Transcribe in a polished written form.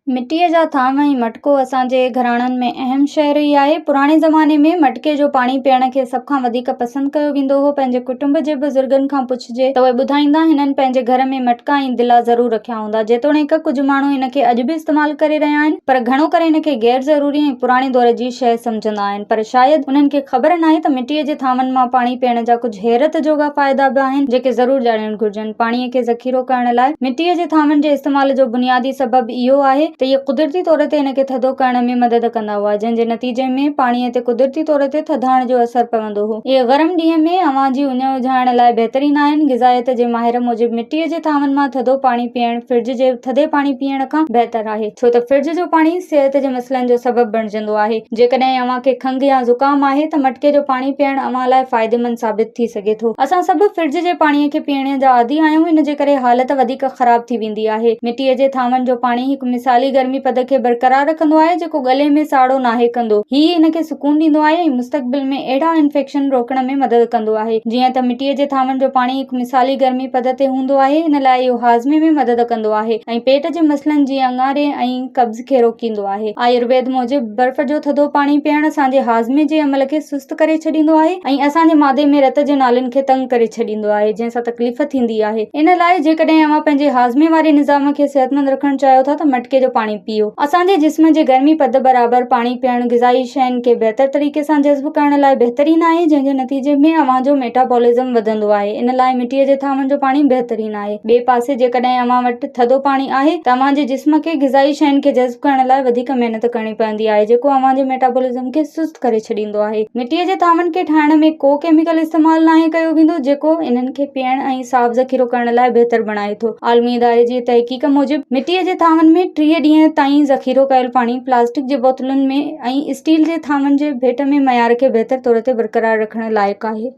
मिटीअ जा थाम ऐं मटको असांजे घराणनि में अहम शइ रही आहे। पुराणे ज़माने में मटके जो पाणी पीअण खे सभ खां वधीक पसंदि कयो वेंदो हो। पंहिंजे कुटुंब जे बुज़ुर्गनि खां पुछिजे त उहे ॿुधाईंदा हिननि पंहिंजे घर में मटका ऐं दिला ज़रूर रखिया हूंदा। जेतोणीकि कुझु माण्हू इन खे अॼु बि इस्तेमालु करे रहिया आहिनि, पर घणो करे इन खे गैर ज़रूरी ऐं पुराणे दौर जी शइ सम्झंदा आहिनि। पर शायदि उन्हनि खे ख़बर नाहे त मिटीअ जे थामनि मां पाणी पीअण जा कुझु हैरत जोगा फ़ाइदा बि आहिनि, जेके ज़रूर ॼाणणु घुर्जनि। पाणीअ खे ज़ख़ीरो करण लाइ मिटीअ जे थामनि जे इस्तेमाल जो बुनियादी सबबु इहो आहे त इहे कुदरती तौर ते इन खे थधो करण में मदद कंदा हुआ, जंहिं जे नतीजे में पाणीअ ते कुदरती तौर ते थधाइण जो असर पवंदो हो। इहे गरम ॾींहं में अवां जी उञ उझाइण लाइ बहितरीन आहिनि। गिज़ायत जे माहिर मूजिबि मिटीअ जे थामनि मां थधो पाणी पीअण फ्रिज जे थधे पाणी पीअण खां बहितर आहे, छो त फ्रिज जो पाणी सिहत जे मसइलनि जो सबबु बणिजंदो आहे। जेकॾहिं अवां खे खंघि या ज़ुकाम आहे त मटके जो पाणी पीअण अवां लाइ फ़ाइदेमंद साबित थी सघे थो। असां सभु फ्रिज जे पाणीअ खे पीअण जा आदी आहियूं, इन जे करे हालत वधीक ख़राब थी वेंदी आहे। मिटीअ जे थामनि जो पाणी हिकु मिसाली गर्मी पद खे बरक़रार रखंदो आहे, जेको गले में साड़ो नाहे कंदो। हीउ इन खे सुकून ॾींदो आहे ऐं मुस्तक़बिल में अहिड़ा इन्फेक्शन रोकण में मदद कंदो आहे। जीअं त मिटीअ जे थामनि जो पाणी हिकु मिसाली गर्मी पद ते हूंदो आहे, इन लाइ इहो हाज़मे में मदद कंदो आहे ऐं पेट जे मसइलनि जीअं अंगारे ऐं कब्ज़ खे रोकींदो आहे। आयुर्वेद मूजिबि बर्फ़ जो थधो पाणी पीअण असांजे हाज़मे जे अमल खे सुस्त करे छॾींदो आहे ऐं असांजे मादे में रत जे नालियुनि खे तंग करे छॾींदो आहे, जंहिं सां तकलीफ़ थींदी आहे। इन लाइ जेकॾहिं अवां पंहिंजे हाज़मे वारे निज़ाम खे सेहतमंद रखणु चाहियो था त मटके जो पाणी पीओ। असांजे जिस्म जे गर्मी पद बराबरि पाणी पीअण ग़िज़ाई शयुनि खे बहितर तरीक़े सां जज़्ब करण लाइ बहितरीन आहे, जंहिं जे नतीजे में अवां जो मेटाबॉलिज़म वधंदो आहे। इन लाइ मिटीअ जे थामनि जो पाणी बहितरीन आहे। ॿिए पासे जेकॾहिं अवां वटि थधो पाणी आहे त अवां जे जिस्म खे ग़िज़ाई शयुनि खे जज़्ब करण लाइ वधीक महिनत करणी पवंदी आहे, जेको अवां जे मेटाबॉलिज़म खे सुस्त करे छॾींदो आहे। मिटीअ जे थामनि खे ठाहिण में को केमिकल इस्तेमालु नाहे कयो वेंदो, जेको इन्हनि खे पीअण ऐं साफ़ ज़ख़ीरो करण लाइ बहितर बणाए थो। आलमी इदारे जी तहक़ीक़ मूजिबि मिटीअ जे थामनि में 30 ॾींहं ताईं ज़ख़ीरो कयल पाणी प्लास्टिक जे बोतलुनि में ऐं स्टील जे थामनि जे भेट में मयार खे बहितर तौर ते बरक़रार रखण लाइक़ु आहे।